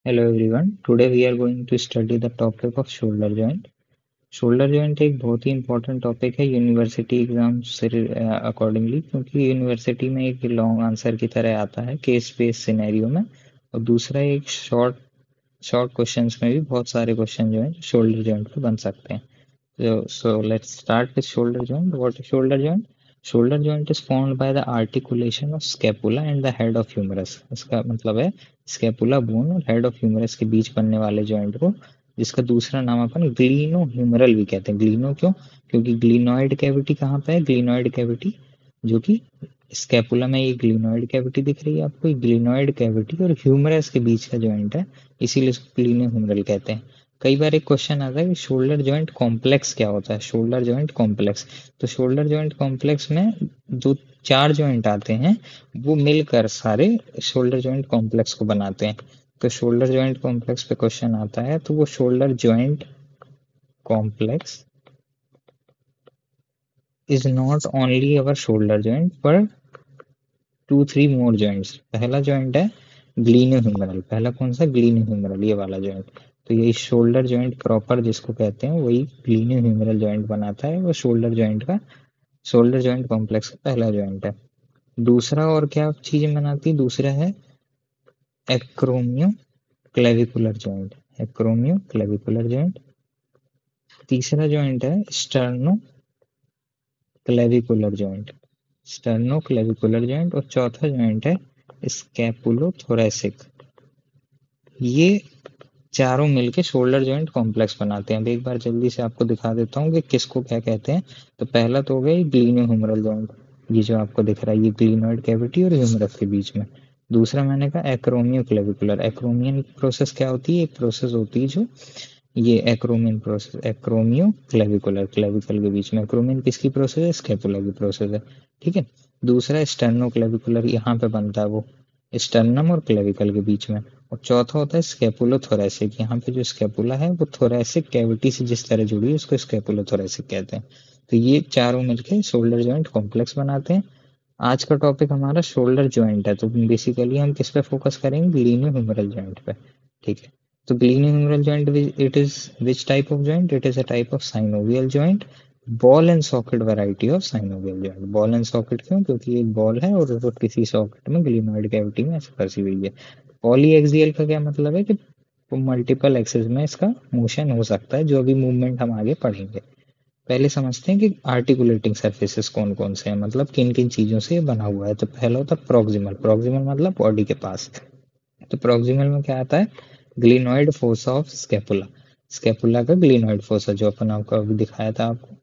Hello everyone. Today we are going to study the topic of shoulder joint. Shoulder joint एक बहुत ही important topic है university exam से accordingly, क्योंकि university में एक लॉन्ग आंसर की तरह आता है केस बेस्ड सिनेरियो में, और दूसरा एक शॉर्ट शॉर्ट क्वेश्चंस में भी बहुत सारे क्वेश्चन जो हैं शोल्डर जॉइंट पे बन सकते हैं. So let's start with shoulder joint. What is shoulder joint? Shoulder joint is formed by the articulation of scapula and the head of humerus. इसका मतलब है स्कैपुला बोन और हेड ऑफ ह्यूमरस के बीच बनने वाले जॉइंट को, जिसका दूसरा नाम अपन ग्लीनो ह्यूमरल भी कहते हैं. ग्लीनो क्यों? क्योंकि ग्लीनोइड कैविटी कहाँ पे है? ग्लीनोइड कैविटी जो कि स्कैपुला में, ये ग्लीनोइड कैविटी दिख रही है आपको, ये ग्लीनोइड कैविटी और ह्यूमरस के बीच का जॉइंट है, इसीलिए इसको ग्लीनो ह्यूमरल कहते हैं. कई बार एक क्वेश्चन आता है कि शोल्डर जॉइंट कॉम्प्लेक्स क्या होता है. शोल्डर जॉइंट कॉम्प्लेक्स, तो शोल्डर जॉइंट कॉम्प्लेक्स में जो चार जॉइंट आते हैं वो मिलकर सारे शोल्डर जॉइंट कॉम्प्लेक्स को बनाते हैं. तो शोल्डर जॉइंट कॉम्प्लेक्स पे क्वेश्चन आता है तो वो shoulder joint complex is not only our shoulder joint पर टू थ्री मोर जॉइंट्स. पहला जॉइंट है ग्लीनो ह्यूमरल. पहला कौन सा? ग्लीनो ह्यूमरल, ये वाला जॉइंट. तो ये शोल्डर जॉइंट प्रॉपर जिसको कहते हैं वही ग्लीनो ह्यूमरल जॉइंट बनाता है. वो शोल्डर जॉइंट कॉम्प्लेक्स का पहला जॉइंट है. दूसरा और क्या चीजें बनाती है? दूसरा है acromioclavicular joint. Acromioclavicular joint. तीसरा जॉइंट है sternoclavicular joint. Sternoclavicular joint. और चौथा जॉइंट है स्कैपुलोथोरैसिक. ये चारों मिलके शोल्डर जॉइंट कॉम्प्लेक्स बनाते हैं. अब एक बार जल्दी से आपको दिखा देता हूँ कि किसको क्या कहते हैं. तो पहला तो हो गया ग्लीनो ह्यूमरल जॉइंट, ये जो आपको दिख रहा है, ये ग्लीनोइड कैविटी और ह्यूमरस के बीच में. दूसरा मैंने कहा एक्रोमियो क्लेविकुलर. एक्रोमियन प्रोसेस क्या होती है? एक प्रोसेस होती है जो ये एक्रोमियन प्रोसेस, एक्रोमियो क्लेविकुलर, क्लेविकल के बीच में. एक्रोमियन किसकी प्रोसेस है? स्कैपुला की प्रोसेस है. ठीक है. दूसरा स्टर्नो क्लेविकुलर, यहाँ पे बनता है वो स्टर्नम और क्लेविकल के बीच में. और चौथा होता है स्कैपुलोथोरैसिक. यहाँ पे जो स्कैपुला है वो थोरैसिक कैविटी से जिस तरह जुड़ी है उसको स्कैपुलोथोरैसिक कहते हैं. तो ये चारों मिलके शोल्डर जॉइंट कॉम्प्लेक्स बनाते हैं. आज का टॉपिक हमारा शोल्डर जॉइंट है, तो बेसिकली हम किस पे फोकस करेंगे? ग्लीनो ह्यूमरल जॉइंट पे. ठीक है. तो glenohumeral joint, it is which type of joint? It is a type of synovial joint. Ball and socket variety of synovial joint. Ball and socket क्यों? क्योंकि एक बॉल है और वो किसी सॉकेट में ग्लीनोइड कैविटी में ऐसे फंसी हुई है. पॉली एक्सियल का क्या मतलब है? कि मल्टीपल एक्सिस में इसका मोशन हो सकता है, जो भी मूवमेंट हम आगे पढ़ेंगे. पहले समझते हैं कि आर्टिकुलेटिंग सरफेसेस कौन कौन से हैं, मतलब किन किन चीजों से ये बना हुआ है. तो पहला होता है प्रोक्सिमल. प्रोक्सिमल मतलब बॉडी के पास. तो प्रोक्सिमल में क्या आता है? Glenoid fossa of scapula. Scapula का ग्लिनोइड फोसा, जो अपन आपको अभी दिखाया था आपको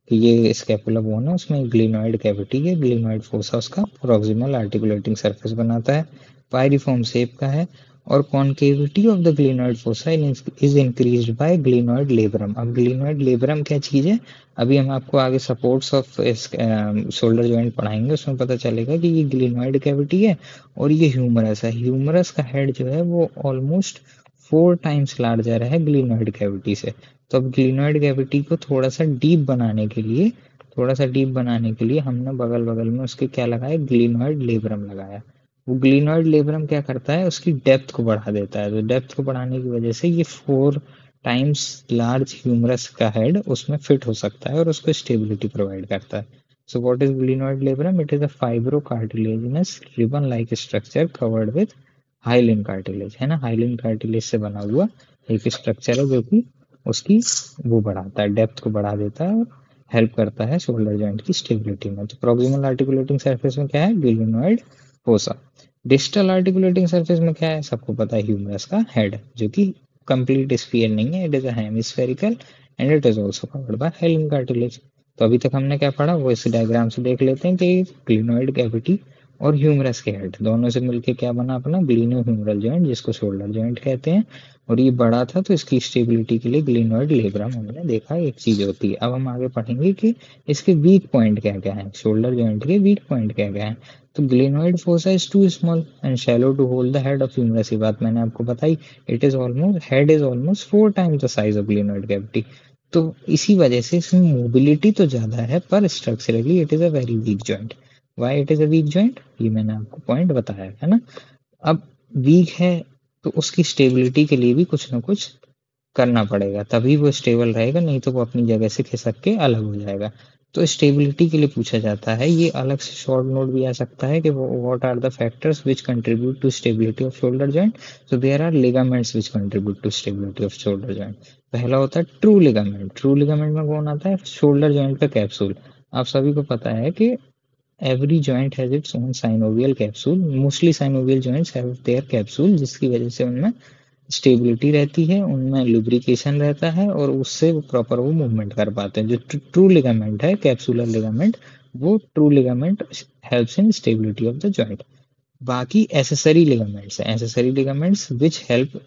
कि ये स्कैपुला बोन है, उसमें ग्लिनोइड कैविटी है. ग्लिनोइड फोसा उसका प्रोक्सिमल आर्टिकुलेटिंग सरफेस बनाता है. पायरिफॉर्म शेप का है. और concavity of the glenoid fossa is increased by glenoid labrum. अब ग्लिनोइड लेब्रम क्या चीज है? अभी हम आपको आगे सपोर्ट्स ऑफ शोल्डर जॉइंट पढ़ाएंगे, उसमें पता चलेगा कि ये ग्लिनोइड कैविटी है और ये ह्यूमरस है. ह्यूमरस का हेड जो है वो ऑलमोस्ट 4 टाइम्स लार्जर है ग्लिनोइड कैविटी से. तो अब ग्लिनोइड कैविटी को थोड़ा सा डीप बनाने के लिए हमने बगल बगल में उसके क्या लगाया? ग्लिनोइड लेब्रम लगाया. वो ग्लिनोइड लेब्रम क्या करता है? उसकी डेप्थ को बढ़ा देता है. तो डेप्थ को बढ़ाने की वजह से ये 4 टाइम्स लार्ज ह्यूमरस का हेड उसमें फिट हो सकता है और उसको स्टेबिलिटी प्रोवाइड करता है. So what is glenoid labrum? It is a fibrocartilaginous ribbon-like structure covered with hyaline cartilage, है ना. हाइलिन कार्टिलेज से बना हुआ एक स्ट्रक्चर है जो कि उसकी वो बढ़ाता है, डेप्थ को बढ़ा देता है और हेल्प करता है शोल्डर जॉइंट की स्टेबिलिटी में. तो प्रोक्सिमल आर्टिकुलेटिंग सरफेस में क्या है? Glenoid fossa. Distal articulating surface में क्या है? सबको पता है, ह्यूमरस का हेड, जो कि कंप्लीट स्फीयर नहीं है. It is a hemispherical and it is also covered by hyaline cartilage. तो अभी तक हमने क्या पढ़ा वो इस डायग्राम से देख लेते हैं कि ग्लिनोइड कैविटी और ह्यूमरस के हेड दोनों से मिलके क्या बना अपना? ग्लिनो ह्यूमरल जॉइंट, जिसको शोल्डर जॉइंट कहते हैं. और ये बड़ा था तो इसकी स्टेबिलिटी के लिए ग्लिनोइड लेब्रम हमने देखा एक चीज होती है. अब हम आगे पढ़ेंगे कि इसके वीक पॉइंट क्या क्या है. शोल्डर जॉइंट के वीक पॉइंट क्या क्या है. तो glenoid fossa is too small and shallow to hold the head of humerus. ये बात मैंने आपको बताई. It is almost, head is almost 4 times the size of glenoid cavity. तो इसी वजह से इसमें मोबिलिटी तो ज्यादा है, पर structurally it is a very weak joint. Why it is a weak joint? ये मैंने आपको पॉइंट बताया है ना. अब वीक है तो उसकी स्टेबिलिटी के लिए भी कुछ ना कुछ करना पड़ेगा, तभी वो स्टेबल रहेगा, नहीं तो वो अपनी जगह से खिसक के अलग हो जाएगा। तो स्टेबिलिटी के लिए पूछा जाता है। ये अलग से शॉर्ट नोट भी आ सकता है कि what are the factors which contribute to stability of shoulder joint. So there are ligaments which contribute to stability of shoulder joint. पहला होता है ट्रू लिगामेंट। ट्रू लिगामेंट में कौन आता है? शोल्डर जॉइंट का कैप्सूल। आप सभी को पता है कि every joint has its own synovial capsule. Mostly synovial joints have their capsule, जिसकी वजह से उनमें स्टेबिलिटी रहती है, उनमें लुब्रिकेशन रहता है और उससे वो प्रॉपर वो मूवमेंट कर पाते हैं। जो ट्रू लिगामेंट है, कैप्सुलर लिगामेंट, वो true ligament helps in stability of the joint. बाकी एसेसरी लिगामेंट्स हैं। Accessory ligaments which help,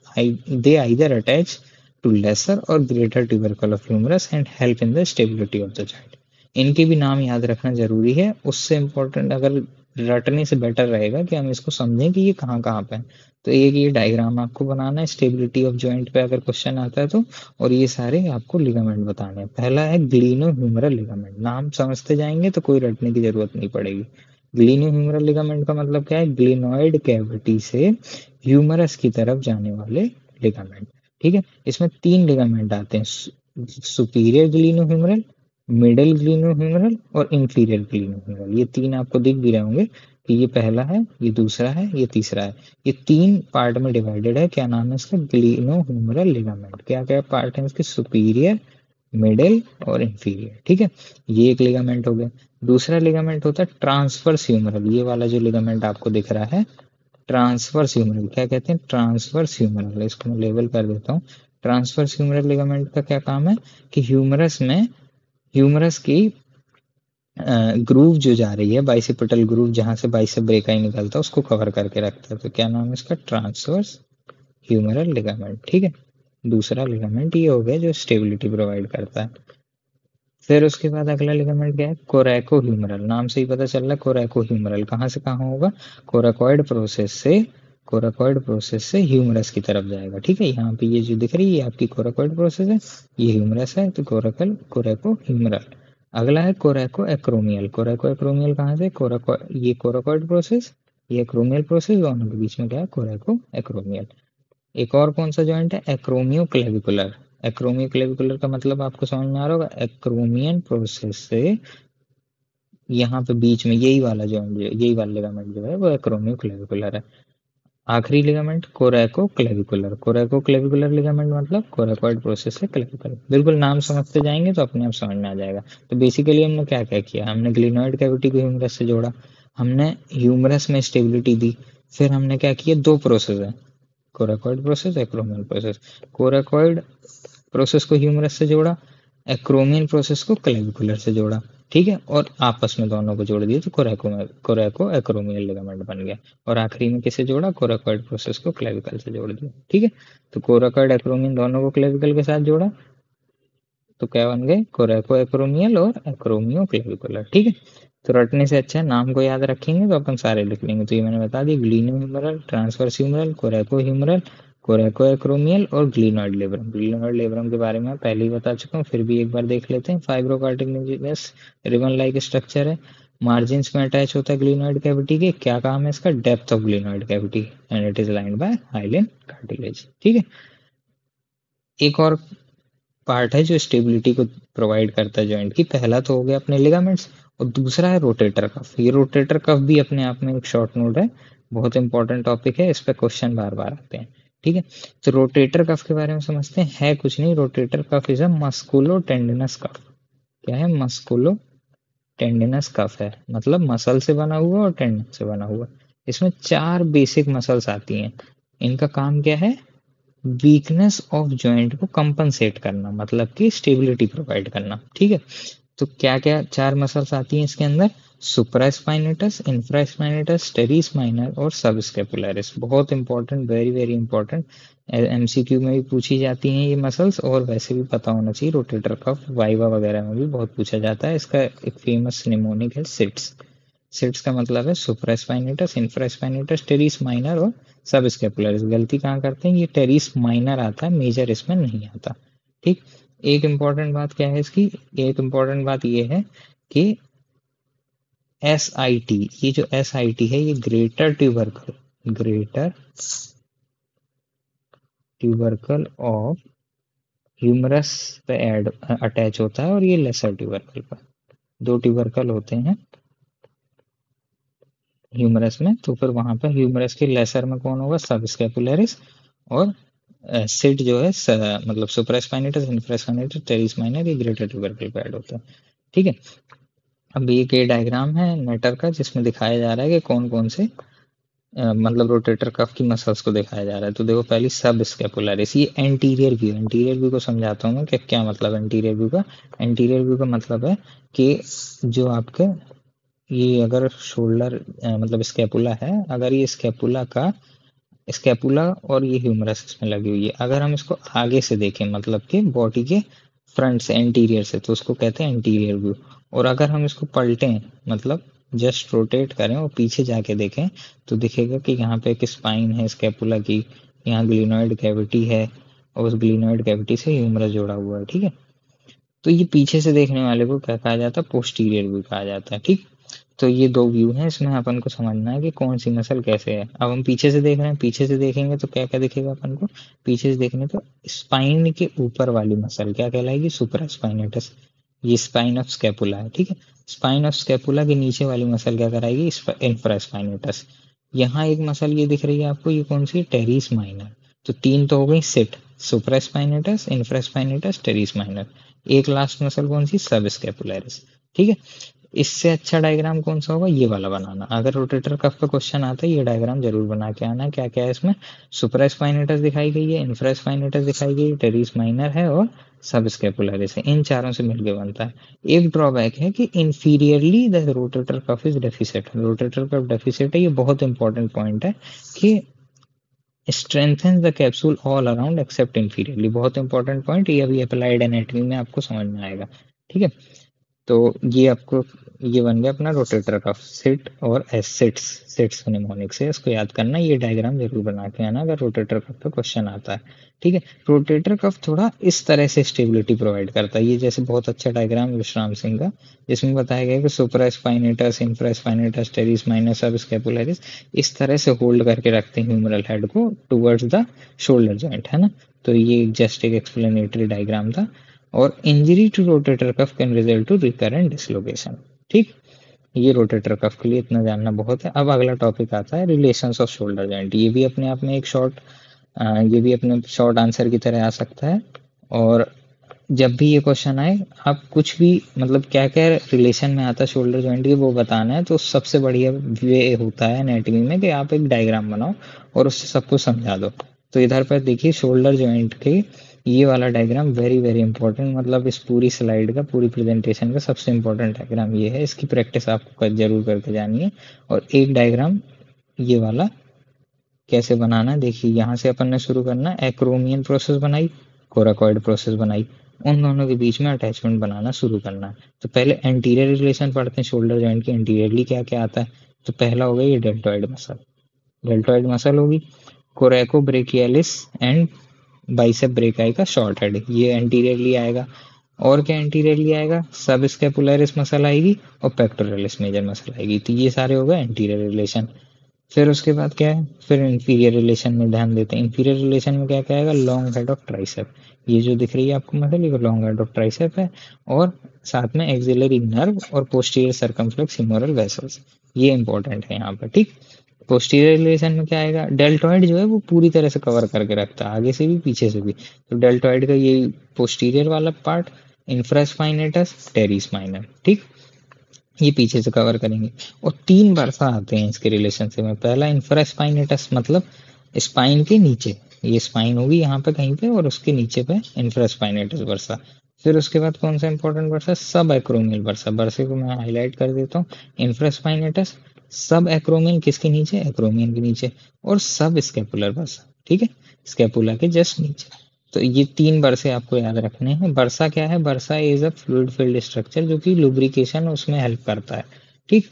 they either attach to lesser और greater tubercle of humerus and help in the stability of the joint. इनके भी नाम याद रखना जरूरी है। उससे इम्पोर्टेंट अगर रटने से बेटर रहेगा कि हम इसको समझें कि ये कहाँ कहाँ पे है। तो एक ये डायग्राम आपको बनाना है स्टेबिलिटी ऑफ जॉइंट पे अगर क्वेश्चन आता है तो, और ये सारे आपको लिगामेंट बताने हैं। पहला है ग्लीनो ह्यूमरल लिगामेंट। नाम समझते जाएंगे तो कोई रटने की जरूरत नहीं पड़ेगी। ग्लीनो ह्यूमरल लिगामेंट का मतलब क्या है? ग्लिनोइड कैविटी से ह्यूमरस की तरफ जाने वाले लिगामेंट। ठीक है, इसमें 3 लिगामेंट आते हैं, सुपीरियर ग्लीनो ह्यूमरल, मिडल ग्लीनो ह्यूमरल और इंफीरियर ग्लीनो ह्यूमरल। ये 3 आपको दिख भी रहे होंगे कि ये पहला है, ये दूसरा है, ये तीसरा है। ये 3 पार्ट में डिवाइडेड है। क्या नाम है इसका? ग्लीनो ह्यूमरल लिगामेंट। क्या क्या पार्ट है इसके? सुपीरियर, मिडिल और इंफीरियर। ठीक है, ये एक लिगामेंट हो गया। दूसरा लिगामेंट होता है ट्रांसवर्स ह्यूमरल। ये वाला जो लिगामेंट आपको दिख रहा है, ट्रांसवर्स ह्यूमरल। क्या कहते हैं? Transverse humeral. इसको मैं लेबल कर देता हूँ। ट्रांसवर्स ह्यूमरल लिगामेंट का क्या काम है कि ह्यूमरस की ग्रूव जो जा रही है, बाइसेपिटल ग्रूव, जहां से बाइसेप ब्रेकाई निकलता है, उसको कवर करके रखता है। तो क्या नाम है इसका? Transverse humeral ligament. ठीक है, दूसरा लिगामेंट ये हो गया जो स्टेबिलिटी प्रोवाइड करता है। फिर उसके बाद अगला लिगामेंट क्या है? कोरैको ह्यूमरल। नाम से ही पता चल रहा है कोरैको ह्यूमरल कहाँ से कहाँ होगा? कोराकॉइड प्रोसेस से ह्यूमरस की तरफ जाएगा। ठीक है, यहाँ पे ये जो दिख रही है आपकी कोराकॉइड प्रोसेस है, ये ह्यूमरस है, तो कोरैको ह्यूमरल। अगला है कोरैको एक्रोमियल। कोरैको एक्रोमियल कहाँ से? ये कोराकॉइड प्रोसेस, ये एक्रोमियल प्रोसेस, दोनों के बीच में क्या है? कोरैको एक्रोमियल। एक और कौन सा जॉइंट है? एक्रोमियो क्लेविकुलर। एक्रोमियो क्लेविकुलर का मतलब आपको समझ में आ रहा होगा, एक्रोमियन प्रोसेस से यहाँ पे बीच में यही वाला जॉइंट, यही वाला लिगामेंट जो है वो एक्रोमियो क्लेविकुलर है। आखिरी लिगामेंट कोरैको क्लेविकुलर। कोरैको क्लेविकुलर लिगामेंट मतलब कोरैकॉइड प्रोसेस से क्लेविकुलर। बिल्कुल नाम समझते जाएंगे तो अपने आप समझ में आ जाएगा। तो बेसिकली हमने क्या क्या किया? हमने ग्लिनोइड कैविटी को ह्यूमरस से जोड़ा, हमने ह्यूमरस में स्टेबिलिटी दी, फिर हमने क्या किया? 2 प्रोसेस है, coracoid process, acromial process. Coracoid process को ह्यूमरस से जोड़ा, एक्रोमियल प्रोसेस को क्लेविकुलर से जोड़ा। ठीक है, और आपस में दोनों को जोड़ दिए तो कोरैको एक्रोमियल लिगामेंट बन गया। और आखिरी में किसे जोड़ा? कोराकॉइड प्रोसेस को क्लेविकल से जोड़ दिया। ठीक है, तो कोराकॉइड एक्रोमियल दोनों को क्लेविकल के साथ जोड़ा तो क्या बन गए? कोरैको एक्रोमियल और एक्रोमियो क्लेविकुलर। ठीक है, तो रटने से अच्छा है नाम को याद रखेंगे तो अपन सारे लिख लेंगे। तो ये मैंने बता दी, glenohumeral, transverse humeral, coracohumeral, coracoacromial और ग्लिनोइड लेब्रम। ग्लिनोइड लेब्रम के बारे में पहले ही बता चुका हूँ, फिर भी एक बार देख लेते हैं। फाइब्रोकार्टिलेजिनस रिबन लाइक स्ट्रक्चर है, मार्जिन्स में अटैच होता है ग्लिनोइड कैविटी के। क्या काम है इसका? Depth of glenoid cavity and it is lined by hyaline cartilage. ठीक है, एक और पार्ट है जो स्टेबिलिटी को प्रोवाइड करता है जॉइंट की। पहला तो हो गया अपने लिगामेंट्स, और दूसरा है रोटेटर कफ। ये रोटेटर कफ भी अपने आप में एक शॉर्ट नोट है, बहुत इंपॉर्टेंट टॉपिक है, इस पे क्वेश्चन बार बार आते हैं। ठीक है, तो रोटेटर कफ के बारे में समझते हैं। है कुछ नहीं, rotator cuff is a musculotendinous cuff. क्या है? मस्कुलो टेंडिनस कफ है, मतलब मसल से बना हुआ और टेंडन से बना हुआ। इसमें 4 बेसिक मसल्स आती हैं। इनका काम क्या है? वीकनेस ऑफ जॉइंट को कंपनसेट करना, मतलब कि स्टेबिलिटी प्रोवाइड करना। ठीक है, तो क्या क्या 4 मसल्स आती हैं इसके अंदर? सुप्रास्पाइनेटस, इंफ्रास्पाइनेटस, टेरिस माइनर और सबस्केपुलरिस। बहुत important, very very important, MCQ में भी पूछी जाती हैं ये मसल्स, और वैसे भी पता होना चाहिए। रोटेटर कफ वाइवा वगैरह में भी बहुत पूछा जाता है। इसका एक फेमस निमोनिक है सिट्स। सिट्स का मतलब है सुप्रास्पाइनेटस, इंफ्रास्पाइनेटस, टेरिस माइनर और सब स्केपुलरिस। गलती कहाँ करते हैं? ये टेरिस माइनर आता है, मेजर इसमें नहीं आता। ठीक, एक इंपॉर्टेंट बात क्या है इसकी? एक इंपॉर्टेंट बात ये है कि एस आई टी, ये जो एस आई टी है ये ग्रेटर ट्यूबरकल ऑफ ह्यूमरस पे एड अटैच होता है, और ये लेसर ट्यूबरकल पर। दो ट्यूबरकल होते हैं ह्यूमरस में, तो फिर वहां पर ह्यूमरस के लेसर में कौन होगा, सब स्कैपुलरिस। और सिट जो है मतलब सुपरास्पाइनेटस, इंफ्रास्पाइनेटस, टेरिस माइनर, ये ग्रेटर ट्यूबरकल पे ऐड होता है। ठीक है। अब ये के डायग्राम है नेटर का, जिसमें दिखाया जा रहा है कि कौन कौन से मतलब रोटेटर कफ की मसल्स को दिखाया जा रहा है। तो देखो पहली सब स्कैपुलरिस, ये एंटीरियर व्यू। एंटीरियर व्यू को समझाता हूँ मैं कि क्या मतलब है एंटीरियर व्यू का। एंटीरियर व्यू का मतलब है कि जो आपके ये अगर शोल्डर मतलब स्कैपुला है, अगर ये स्कैपुला का स्कैपुला और ये ह्यूमरस इसमें लगी हुई है, अगर हम इसको आगे से देखें मतलब कि बॉडी के फ्रंट से, एंटीरियर से, तो उसको कहते हैं एंटीरियर व्यू। और अगर हम इसको पलटें मतलब जस्ट रोटेट करें और पीछे जाके देखें, तो दिखेगा कि यहाँ पे एक स्पाइन है स्कैपुला की, यहाँ ग्लिनोइड कैविटी है, और उस ग्लिनोइड कैविटी से ह्यूमरस जुड़ा हुआ है। ठीक है। तो ये पीछे से देखने वाले को क्या कहा जाता है, पोस्टीरियर व्यू कहा जाता है। ठीक। तो ये दो व्यू हैं, इसमें अपन को समझना है कि कौन सी मसल कैसे है। अब हम पीछे से देख रहे हैं, पीछे से देखेंगे तो क्या क्या दिखेगा अपन को, पीछे से देखने तो स्पाइन के ऊपर वाली मसल क्या कहलाएगी, सुपरा स्पाइनेटस। ये स्पाइन ऑफ स्कैपुला है। ठीक है। स्पाइन ऑफ स्कैपुला के नीचे वाली मसल क्या कराएगी, इंफ्रा स्पाइनेटस। यहाँ एक मसल ये दिख रही है आपको, ये कौन सी, टेरिस माइनर। तो तीन तो हो गई SIT, supraspinatus, infraspinatus, teres minor. एक लास्ट मसल कौन सी, सब स्कैपुलरिस। ठीक है। इससे अच्छा डायग्राम कौन सा होगा, ये वाला बनाना। अगर रोटेटर कफ का क्वेश्चन आता है, ये डायग्राम जरूर बना के आना। क्या क्या है इसमें, सुपरा स्पाइनेटस दिखाई गई है, इंफ्रा स्पाइनेटस दिखाई गई है, टेरिस माइनर है, और सब स्कैपुलरिस है। इन चारों से मिलकर बनता है। एक ड्रॉबैक है कि inferiorly the rotator cuff is deficit. Rotator cuff deficit है, ये बहुत इंपॉर्टेंट पॉइंट है कि strengthen the capsule all around except inferiorly. बहुत इंपॉर्टेंट पॉइंट, ये अभी अप्लाइड एनाटॉमी में आपको समझ में आएगा। ठीक है। तो ये आपको ये बन गया अपना रोटेटर कफ, सिट और एस, सिट्स, सिट्स निमोनिक से इसको याद करना। ये डायग्राम जरूर बना के आना अगर रोटेटर कफ पे क्वेश्चन आता है। ठीक है। रोटेटर कफ थोड़ा इस तरह से स्टेबिलिटी प्रोवाइड करता है, ये जैसे बहुत अच्छा डायग्राम विश्राम सिंह का, जिसमें बताया गया कि supraspinatus, infraspinatus, teres minor, subscapularis इस तरह से होल्ड करके रखते हैं ह्यूमरल हेड को टुवर्ड्स द शोल्डर जॉइंट, है ना। तो ये जस्ट एक एक्सप्लेनेटरी डायग्राम था। और injury to rotator cuff can result to recurrent dislocation. ठीक। ये रोटेटर कफ के लिए इतना जानना बहुत है। अब अगला टॉपिक आता है रिलेशंस ऑफ शोल्डर जॉइंट। ये भी अपने आप में एक शॉर्ट ये भी अपने शॉर्ट आंसर की तरह आ सकता है। और जब भी ये क्वेश्चन आए, आप कुछ भी मतलब क्या क्या रिलेशन में आता है शोल्डर जॉइंट की वो बताना है, तो सबसे बढ़िया वे होता है एनाटॉमी में कि आप एक डायग्राम बनाओ और उससे सबको समझा दो। तो इधर पर देखिए शोल्डर जॉइंट के ये वाला डायग्राम वेरी वेरी इंपॉर्टेंट, मतलब इस पूरी स्लाइड का, पूरी प्रेजेंटेशन का सबसे इंपॉर्टेंट डायग्राम ये है। इसकी प्रैक्टिस आपको जरूर करके जानी है। और एक डायग्राम ये वाला कैसे बनाना है, देखिए यहाँ से अपन ने शुरू करना है। एक्रोमियन प्रोसेस बनाई, कोराकॉइड प्रोसेस बनाई, उन दोनों के बीच में अटैचमेंट बनाना शुरू करना है। तो पहले एंटीरियर रिलेशन पढ़ते हैं शोल्डर जॉइंट के, एंटीरियरली क्या क्या आता है। तो पहला हो गया ये डेल्टॉइड मसल, डेल्टॉइड मसल होगी। कोरेको ब्रेकियलिस एंड बाइसेप ब्रेकाई का शॉर्ट हेड, ये एंटीरियरली आएगा। और क्या एंटीरियरली आएगा, सब स्कैपुलरिस मसल आएगी और पेक्टोरलिस मेजर मसल आएगी। तो ये सारे हो गए एंटीरियर रिलेशन। फिर उसके बाद क्या है, फिर इंफीरियर रिलेशन में ध्यान देते हैं। इंफीरियर रिलेशन में क्या क्या आएगा, लॉन्ग हेड ऑफ ट्राइसेप, ये जो दिख रही है आपको मसल, ये लॉन्ग हेड ऑफ ट्राइसेप है। और साथ में एक्सिलरी नर्व और पोस्टीरियर सर्कमफ्लेक्स हिमोरल वेसल्स, ये इंपॉर्टेंट है यहाँ पर। ठीक। पोस्टीरियर रिलेशन में क्या आएगा, डेल्टॉइड जो है वो पूरी तरह से कवर करके रखता है, आगे से भी पीछे से भी। तो डेल्टॉइड का ये पोस्टीरियर वाला पार्ट, इंफ्रास्पाइनेटस, टेरिस माइनर। ठीक। ये पीछे से कवर करेंगे। और तीन वर्षा आते हैं इसके रिलेशनशिप में। पहला इंफ्रास्पाइनेटस, मतलब स्पाइन के नीचे, ये स्पाइन होगी यहाँ पे कहीं पे, और उसके नीचे पे इंफ्रास्पाइनेटस वर्षा। फिर उसके बाद कौन सा इंपॉर्टेंट वर्षा, सब एक्रोमियल वर्षा। वर्षे को मैं हाईलाइट कर देता हूँ, इंफ्रास्पाइनेटस, सब एक्रोमियल किसके नीचे, एक्रोमियल के नीचे, और सब स्केपुलर वर्षा। ठीक है, स्केपुला के जस्ट नीचे। तो ये तीन बरसे आपको याद रखने हैं। बरसा क्या है, बरसा is a fluid filled structure जो कि लुब्रिकेशन उसमें हेल्प करता है। ठीक।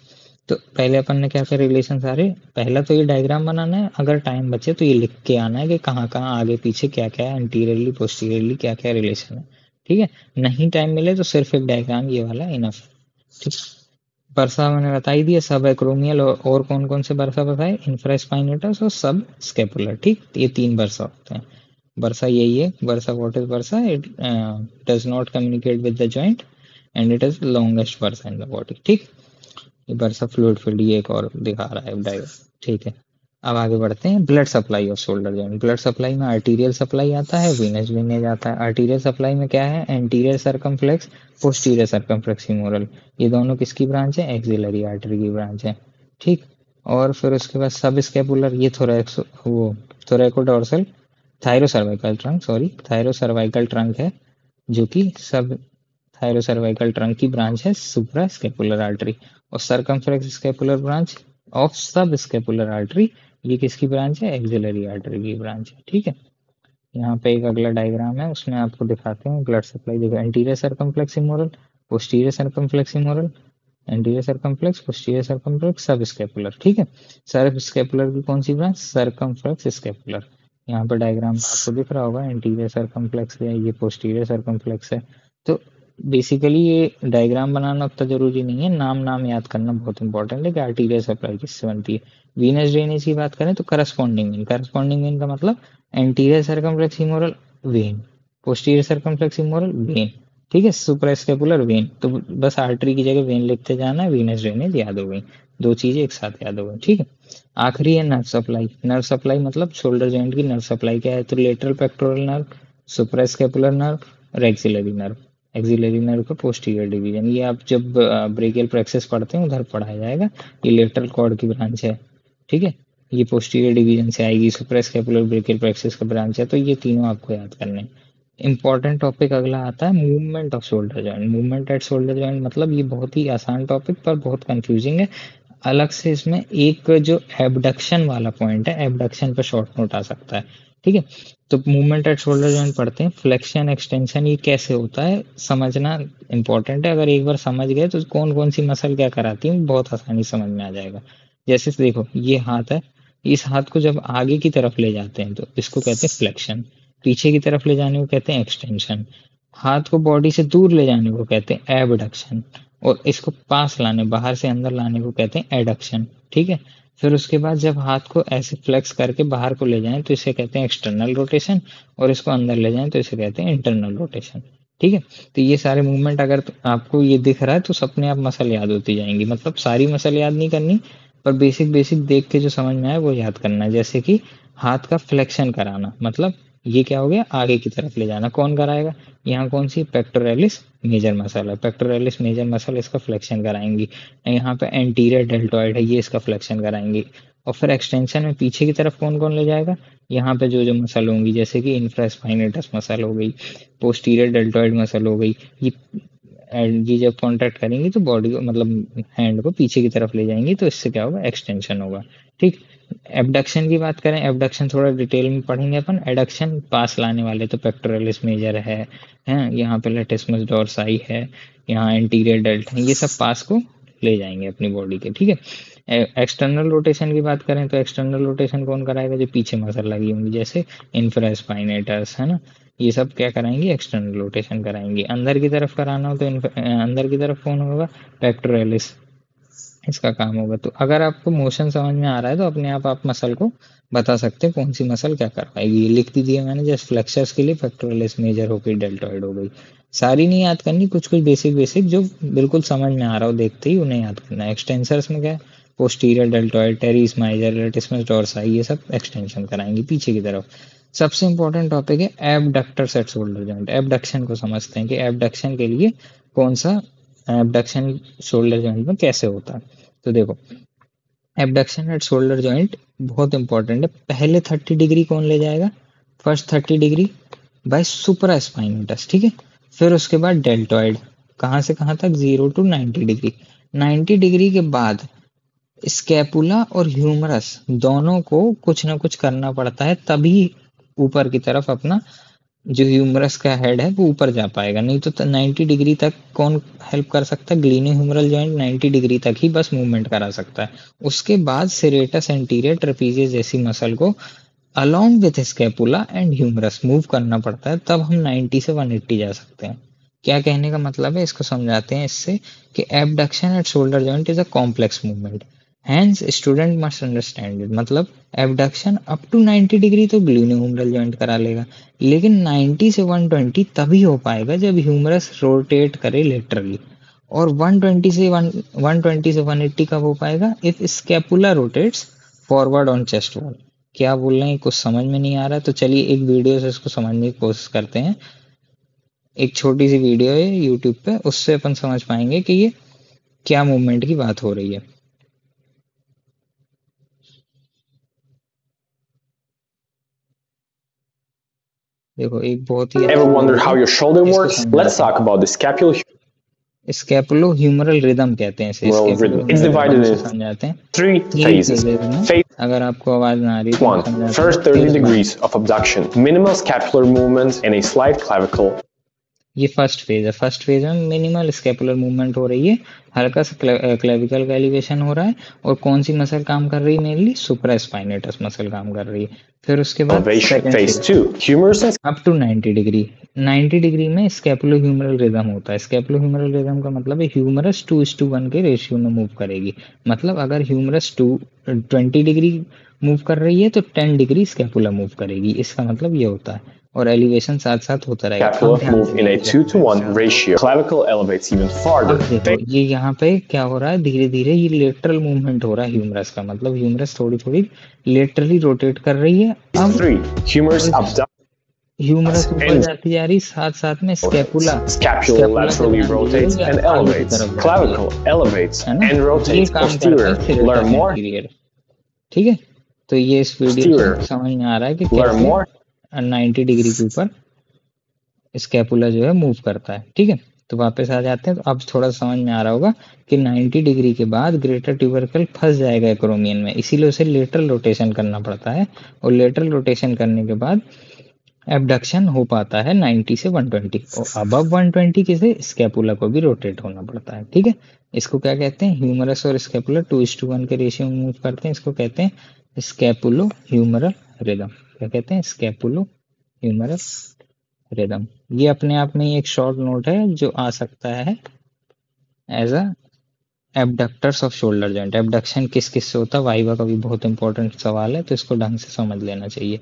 तो पहले अपन ने क्या क्या रिलेशन सारे, पहला तो ये डायग्राम बनाना है, अगर टाइम बचे तो ये लिख के आना है कि कहाँ कहाँ आगे पीछे क्या क्या है, एंटीरियरली पोस्टीरियरली क्या क्या रिलेशन है। ठीक है। नहीं टाइम मिले तो सिर्फ एक डायग्राम ये वाला इनफ। ठीक। बरसा मैंने बता ही दिया, सब एक्रोमियल, और कौन कौन से बरसा बताए, इंफ्रास्पाइनेटस और सब स्केपुलर। ठीक। ये तीन बरसा होते हैं। वर्सा यही है, bursa what is bursa, it does not communicate with the joint and it is longest bursa in the body. ठीक, ये वर्सा फ्लूइड फील्ड ये एक और दिखा रहा है डायग्राम। ठीक है, अब आगे बढ़ते हैं। Blood supply of shoulder joint. Blood supply में आर्टीरियल सप्लाई आता है, वीनस ड्रेनेज आता है। आर्टीरियल सप्लाई में क्या है, anterior circumflex, posterior circumflex femoral, ये दोनों किसकी ब्रांच है, एक्सिलरी आर्टरी की ब्रांच है। ठीक, और फिर उसके बाद सब स्केपुलर, ये थोरैक्स वो थोरैकोडोर्सल थायरोसर्वाइकल ट्रंक, सॉरी थायरोसर्वाइकल ट्रंक है, जो कि सब थायरोसर्वाइकल ट्रंक की ब्रांच है सुप्रा स्केपुलर आर्टरी। और सरकमफ्लेक्स स्केपुलर ब्रांच ऑफ सब स्केपुलर आर्टरी, ये किसकी ब्रांच है, एक्सिलरी आर्टरी की ब्रांच है। ठीक है, यहाँ पे एक अगला डायग्राम है, उसमें आपको दिखाते हैं ब्लड सप्लाई। देखो, anterior circumflex immoral, posterior circumflex immoral, anterior circumflex, posterior circumflex, सब स्केपुलर। ठीक है, सब स्केपुलर की कौन सी ब्रांच, सरकमफ्लेक्स स्केपुलर। यहाँ पे डायग्राम में आपको दिख रहा होगा, एंटीरियर सरकमफ्लेक्स है, ये पोस्टीरियर सरकमफ्लेक्स है। तो बेसिकली ये डायग्राम बनाना उतना जरूरी नहीं है, नाम नाम याद करना बहुत इंपॉर्टेंट है कि आर्टीरियर सप्लाई किससे बनती है। वीनस ड्रेनेज की बात करें तो करस्पॉन्डिंग वेन, करस्पॉन्डिंग वेन का मतलब anterior circumflex femoral when, posterior circumflex femoral when. ठीक है, सुप्रास्केपुलर वेन, तो बस आर्टरी की जगह वेन लिखते जाना है, वीनस ड्रेनेज याद हो गई, दो चीजें एक साथ याद हो गई। ठीक है, आखिरी है नर्व सप्लाई। नर्व सप्लाई मतलब शोल्डर जॉइंट की नर्व सप्लाई क्या है, तो lateral pectoral nerve, suprascapular nerve और एक्सिलरी नर्व। एक्सिलरी नर्व का पोस्टीरियर डिवीजन, ये आप जब ब्रेकियल प्लेक्सस पढ़ते हैं उधर पढ़ाया जाएगा। ये लेटरल कॉर्ड की ब्रांच है। ठीक है, ये पोस्टीरियर डिवीजन से आएगी, सुप्रास्केपुलर ब्रेकियल प्लेक्सस का ब्रांच है, तो ये तीनों आपको याद करने हैं। इंपॉर्टेंट टॉपिक अगला आता है movement of shoulder joint. Movement at shoulder joint मतलब ये बहुत ही आसान टॉपिक पर बहुत कंफ्यूजिंग है। अलग से इसमें एक जो एबडक्शन वाला पॉइंट है, एबडक्शन पे शॉर्ट नोट आ सकता है। ठीक है, तो मूवमेंट एट शोल्डर जॉइंट पढ़ते हैं, फ्लेक्शन एक्सटेंशन ये कैसे होता है समझना इंपॉर्टेंट है। अगर एक बार समझ गए तो कौन कौन सी मसल क्या कराती है बहुत आसानी समझ में आ जाएगा। जैसे देखो, ये हाथ है, इस हाथ को जब आगे की तरफ ले जाते हैं तो इसको कहते हैं फ्लेक्शन, पीछे की तरफ ले जाने को कहते हैं एक्सटेंशन, हाथ को बॉडी से दूर ले जाने को कहते हैं एबडक्शन, और इसको पास लाने, बाहर से अंदर लाने को कहते हैं एडक्शन। ठीक है, फिर उसके बाद जब हाथ को ऐसे फ्लेक्स करके बाहर को ले जाएं तो इसे कहते हैं एक्सटर्नल रोटेशन, और इसको अंदर ले जाएं तो इसे कहते हैं इंटरनल रोटेशन। ठीक है, तो ये सारे मूवमेंट अगर आपको ये दिख रहा है तो अपने आप मसल याद होती जाएंगी, मतलब सारी मसल याद नहीं करनी, पर बेसिक बेसिक देख के जो समझ में आए वो याद करना है। जैसे कि हाथ का फ्लेक्शन कराना, मतलब ये क्या हो गया, आगे की तरफ ले जाना, कौन कराएगा, यहाँ कौन सी पेक्टोरलिस मेजर मसल है, पेक्टोरलिस मेजर मसल इसका फ्लेक्शन कराएंगी। यहाँ पे एंटीरियर डेल्टॉइड है, ये इसका फ्लेक्शन कराएंगी। और फिर एक्सटेंशन में पीछे की तरफ कौन कौन ले जाएगा, यहाँ पे जो जो मसल होंगी, जैसे कि इंफ्रास्पाइनेटस मसल हो गई, पोस्टीरियर डेल्टॉइड मसल हो गई, ये जब कॉन्ट्रैक्ट करेंगी तो बॉडी को मतलब हैंड को पीछे की तरफ ले जाएंगी, तो इससे क्या होगा, एक्सटेंशन होगा। ठीक, एबडक्शन की बात करें, एबडक्शन थोड़ा डिटेल में पढ़ेंगे अपन। एडक्शन पास लाने वाले तो पेक्टोरलिस मेजर है, हैं यहाँ पे लेटिस्मस डोर्साई है, यहाँ एंटीरियर डेल्ट है, ये सब पास को ले जाएंगे अपनी बॉडी के। ठीक है, एक्सटर्नल रोटेशन की बात करें तो एक्सटर्नल रोटेशन कौन कराएगा, जो पीछे मसल लगी होंगी, जैसे इंफ्रास्पाइनेटस है ना, ये सब क्या कराएंगे, एक्सटर्नल रोटेशन कराएंगे। अंदर की तरफ कराना हो तो अंदर की तरफ कौन होगा, पेक्टोरलिस, इसका काम होगा। तो अगर आपको मोशन समझ में आ रहा है तो अपने आप मसल को बता सकते हैं कौन सी मसल क्या कर पाएगी। ये लिख दीजिए मैंने, जैसे फ्लेक्सर्स के लिए पेक्टोरलिस मेजर हो गई, डेल्टॉइड हो गई। सारी नहीं याद करनी, कुछ कुछ बेसिक बेसिक जो बिल्कुल समझ में आ रहा हो देखते ही उन्हें याद करना है। एक्सटेंसर्स में क्या है, posterior deltoid, teres major, latissimus dorsi, ये सब एक्सटेंशन कराएंगे पीछे की तरफ। सबसे इंपॉर्टेंट टॉपिक है abductor at shoulder joint. Abduction को समझते हैं कि एबडक्शन के लिए कौन सा, एबडक्शन शोल्डर जॉइंट में कैसे होता है। तो देखो, एबडक्शन एट शोल्डर जॉइंट बहुत इंपॉर्टेंट है। पहले 30 डिग्री कौन ले जाएगा, फर्स्ट 30 डिग्री बाय सुपरा स्पाइनेटस। ठीक है, फिर उसके बाद डेल्टॉइड, कहाँ से कहाँ तक, 0 to 90 डिग्री। 90 डिग्री के बाद स्कैपुला और ह्यूमरस दोनों को कुछ ना कुछ करना पड़ता है, तभी ऊपर की तरफ अपना जो ह्यूमरस का हेड है वो ऊपर जा पाएगा, नहीं तो 90 डिग्री तक कौन हेल्प कर सकता है, ग्लीनो ह्यूमरल जॉइंट 90 डिग्री तक ही बस मूवमेंट करा सकता है। उसके बाद सेरेटस एंटीरियर ट्रेपीजियस जैसी मसल को along with scapula and humerus move करना पड़ता है, तब हम 90 से 180 जा सकते हैं। क्या कहने का मतलब है, इसको समझाते हैं इससे कि abduction at shoulder joint is a complex movement. Hence student must understand it, मतलब एबडक्शन अप टू 90 डिग्री तो ग्लूनोहुमरल जॉइंट करा लेगा, लेकिन 90 से 120 तभी हो पाएगा जब ह्यूमरस रोटेट करे लेटरली, और 120 से 180 कब हो पाएगा, if scapula rotates forward on chest wall. क्या बोल रहे हैं कुछ समझ में नहीं आ रहा, तो चलिए एक वीडियो से इसको समझने की कोशिश करते हैं। एक छोटी सी वीडियो है यूट्यूब पे, उससे अपन समझ पाएंगे कि ये क्या मूवमेंट की बात हो रही है। देखो एक बहुत ही Ever wondered how your shoulder works? Let's talk about the scapulohumeral rhythm कहते हैं इसे। rhythm. It's divided into समझाते हैं 3 phases. अगर आपको आवाज ना आ रही तो 1. First 30 degrees of abduction, minimal scapular movements and a slight clavicle. ये फर्स्ट फेज है। फर्स्ट फेज में मिनिमल स्कैपुलर मूवमेंट हो रही है, हल्का सा क्लेविकल का एलिवेशन हो रहा है, और कौन सी मसल काम कर रही है, मेनली सुप्रास्पाइनेटस मसल काम कर रही है। फिर उसके बाद phase 2 humerus up to 90 degree. 90 degree में स्कैपुलो ह्यूमरल रिदम होता है। स्कैपुलो ह्यूमरल रिदम का मतलब है ह्यूमरस 2:1 के रेशियो में मूव करेगी, मतलब अगर ह्यूमरस 20 डिग्री मूव कर रही है तो 10 डिग्री स्कैपुला मूव करेगी, इसका मतलब ये होता है, और एलिवेशन साथ साथ होता रहेगा। Scapula move in a 2:1 ratio. Clavicle elevates even farther. अब देखो ये यहाँ पे क्या हो रहा है, धीरे धीरे ये लेटरल मूवमेंट हो रहा है ह्यूमरस का, मतलब ह्यूमरस थोड़ी थोड़ी लेटरली रोटेट कर रही है। अब 3 ह्यूमरस ह्यूमरस ऊपर जाती जा रही, साथ साथ में scapula laterally rotates and elevates. Clavicle elevates and rotates posterior. Learn more. ठीक है, तो ये इस वीडियो से समझ में आ रहा है कि कैसे 90 डिग्री के ऊपर स्कैपुला जो है मूव करता है। ठीक है, तो वापस आ जाते हैं। तो अब थोड़ा समझ में आ रहा होगा कि 90 डिग्री के बाद ग्रेटर ट्यूबरकल फंस जाएगा एक्रोमियन में, इसीलिए उसे लेटरल रोटेशन करना पड़ता है, और लेटरल रोटेशन करने के बाद एबडक्शन हो पाता है 90 से 120, और अबव 120 के से स्कैपुला को भी रोटेट होना पड़ता है। ठीक है, इसको क्या कहते हैं, ह्यूमरस और स्कैपुला 2:1 के रेशियो में मूव करते हैं, इसको कहते हैं स्कैपुलो ह्यूमरल रिदम। क्या कहते हैं, स्कैपुलो ह्यूमरल रिदम। ये अपने आप में एक शॉर्ट नोट है जो आ सकता है as a abductors of shoulder joint. Abduction किस किस से होता है, वाइवा का भी बहुत इंपॉर्टेंट सवाल है, तो इसको ढंग से समझ लेना चाहिए।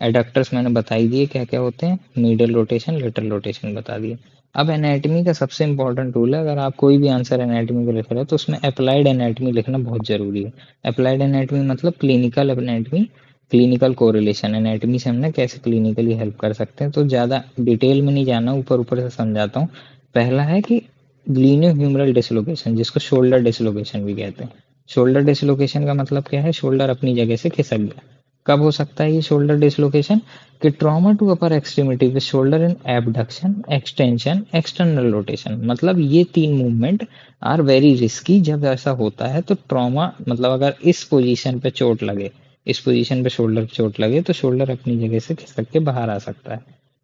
एडक्टर्स मैंने बताई दिए क्या क्या होते हैं, मीडियल रोटेशन, लेटरल रोटेशन बता दिए। अब एनाटॉमी का सबसे इंपॉर्टेंट टूल है, अगर आप कोई भी आंसर एनाटॉमी को लिख रहे हो तो उसमें अप्लाइड एनाटॉमी लिखना बहुत जरूरी है। अप्लाइड एनाटॉमी मतलब clinical anatomy, clinical correlation. Anatomy से हमने कैसे क्लिनिकली हेल्प कर सकते हैं, तो ज़्यादा डिटेल में नहीं जाना, ऊपर ऊपर से समझाता हूँ। पहला है कि ग्लीनोह्यूमरल डिसलोकेशन, जिसको शोल्डर डिसलोकेशन भी कहते हैं। शोल्डर डिसलोकेशन का मतलब क्या है, शोल्डर अपनी जगह से खिसक गया। कब हो सकता है ये शोल्डर डिसलोकेशन, कि trauma to upper extremity with shoulder in abduction, extension, external rotation, मतलब ये 3 मूवमेंट आर वेरी रिस्की। जब ऐसा होता है तो ट्रॉमा, मतलब अगर इस पोजीशन पे चोट लगे, इस पोजीशन पे शोल्डर पे चोट लगे, तो शोल्डर अपनी जगह से खिसक के बाहर आ सकता है।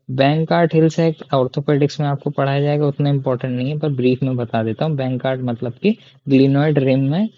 बैंकार्ट हिल सैक ऑर्थोपेडिक्स में आपको पढ़ाया जाएगा, उतना इंपॉर्टेंट नहीं है, पर ब्रीफ में बता देता हूँ। बैंकार्ट मतलब कि ग्लिनोइड रिम में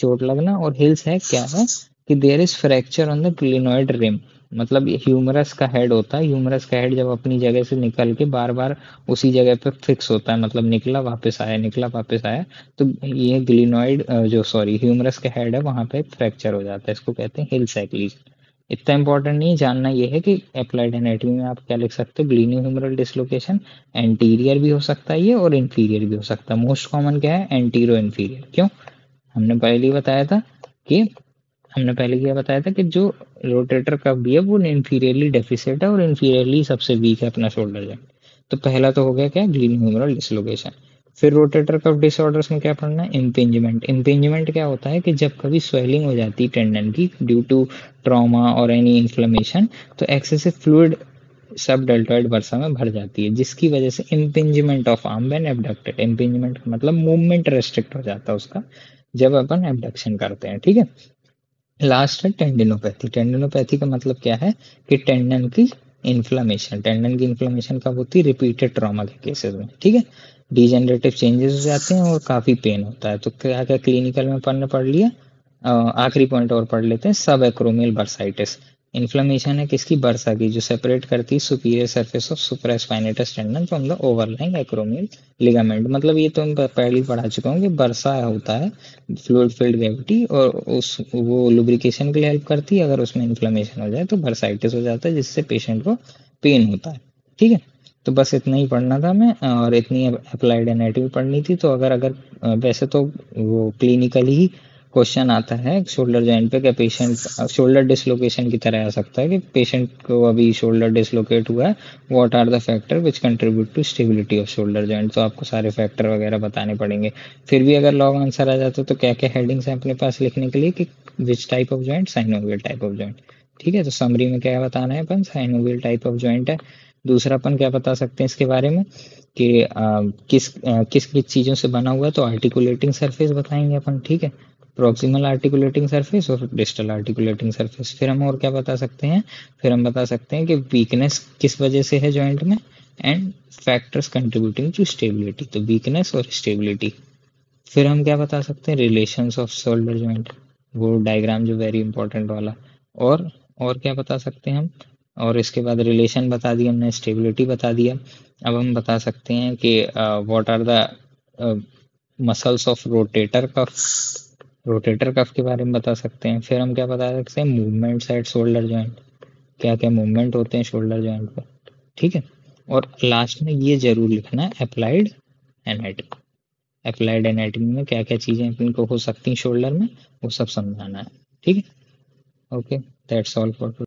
चोट लगना, और हिल सैक क्या है कि there is fracture on the glenoid rim, मतलब ये ह्यूमरस का हेड होता है। ह्यूमरस का हेड जब अपनी जगह से निकल के बार बार उसी जगह पे फिक्स होता है, मतलब निकला वापस आया, निकला वापस आया, तो ये ग्लिनोइड जो सॉरी ह्यूमरस का हेड है वहां पे फ्रैक्चर हो जाता है, इसको कहते हैं हिल सैक लीजन। इतना इंपॉर्टेंट नहीं, जानना ये है कि अप्लाइड एनाटॉमी में आप क्या लिख सकते हो, ग्लिनोह्यूमरल डिसलोकेशन एंटीरियर भी हो सकता है ये, और इंफीरियर भी हो सकता है। मोस्ट कॉमन क्या है, एंटीरो इंफीरियर। क्यों, हमने पहले ही बताया था कि हमने पहले क्या बताया था कि जो रोटेटर कफ भी है वो इंफीरियरली डेफिसिट है, और इंफीरियरली सबसे वीक है अपना शोल्डर जॉइंट। तो पहला तो हो गया क्या, ग्लिनोह्यूमरल डिसलोकेशन। फिर रोटेटर कफ डिसऑर्डर्स में क्या पढ़ना है, इम्पिंजमेंट। इम्पिंजमेंट क्या होता है कि जब कभी स्वेलिंग हो जाती है टेंडन की ड्यू टू ट्रॉमा और एनी इन्फ्लेमेशन, तो एक्सेसिव फ्लूइड सब डेल्टॉइड वर्सा में भर जाती है, जिसकी वजह से impingement of arm when abducted. Impingement मतलब मूवमेंट रेस्ट्रिक्ट हो जाता है उसका जब अपन एबडक्शन करते हैं। ठीक है, लास्ट है टेंडिनोपैथी। टेंडिनोपैथी का मतलब क्या है कि टेंडन की इन्फ्लेमेशन। टेंडन की इन्फ्लेमेशन कब होती है, रिपीटेड ट्रॉमा के केसेस में। ठीक है, डिजेनरेटिव चेंजेस हो जाते हैं और काफी पेन होता है। तो क्या क्या क्लिनिकल में पढ़ लिया, आखिरी पॉइंट और पढ़ लेते हैं, सब एक्रोमियल बर्साइटिस। इन्फ्लेमेशन है किसकी, बर्सा की, जो सेपरेट करती है superior surface of supraspinatus tendon from the overlying acromial ligament. मतलब ये तो मैं पहले ही पढ़ा चुका हूँ कि बर्सा होता है फ्लूइड फील्ड कैविटी, और उस वो लुब्रिकेशन के लिए हेल्प करती है। अगर उसमें इन्फ्लेमेशन हो जाए तो बर्साइटिस हो जाता है, जिससे पेशेंट को पेन होता है। ठीक है, तो बस इतना ही पढ़ना था मैं, और इतनी अप्लाइड एनाटॉमी पढ़नी थी। तो अगर वैसे तो वो क्लिनिकली ही क्वेश्चन आता है शोल्डर जॉइंट पे, क्या पेशेंट शोल्डर डिसलोकेशन की तरह आ सकता है कि पेशेंट को अभी शोल्डर डिसलोकेट हुआ है, what are the factor which contribute to stability of shoulder joint. तो आपको सारे फैक्टर वगैरह बताने पड़ेंगे। फिर भी अगर लॉन्ग आंसर आ जाता तो क्या क्या हेडिंग्स है अपने पास लिखने के लिए कि विच type of joint, synovial type of joint. ठीक है, तो समरी में क्या बताना है अपन, साइनोवियल टाइप ऑफ जॉइंट है। दूसरा अपन क्या बता सकते हैं इसके बारे में कि किस किस चीज़ों से बना हुआ है, तो आर्टिकुलेटिंग सरफेस बताएंगे अपन। ठीक है, प्रॉक्सिमल आर्टिकुलेटिंग सरफेस और डिस्टल आर्टिकुलेटिंग सरफेस। फिर हम और क्या बता सकते हैं, फिर हम बता सकते हैं कि वीकनेस किस वजह से है जॉइंट में, and factors contributing to stability, तो वीकनेस और स्टेबिलिटी। फिर हम क्या बता सकते हैं, रिलेशंस ऑफ शोल्डर जॉइंट, वो डायग्राम जो वेरी इंपॉर्टेंट वाला। और क्या बता सकते हैं हम, और इसके बाद रिलेशन बता दिया हमने, स्टेबिलिटी बता दिया। अब हम बता सकते हैं कि what are the muscles of rotator cuff, rotator cuff के बारे में बता सकते हैं। फिर हम क्या बता सकते हैं, मूवमेंट एट शोल्डर जॉइंट, क्या क्या मूवमेंट होते हैं शोल्डर जॉइंट पर। ठीक है, और लास्ट में ये जरूर लिखना है अप्लाइड एनाटॉमी। अप्लाइड एनाटॉमी में क्या क्या चीज़ें अपन को हो सकती हैं शोल्डर में, वो सब समझाना है। ठीक है, ओके, दैट्स ऑल फॉर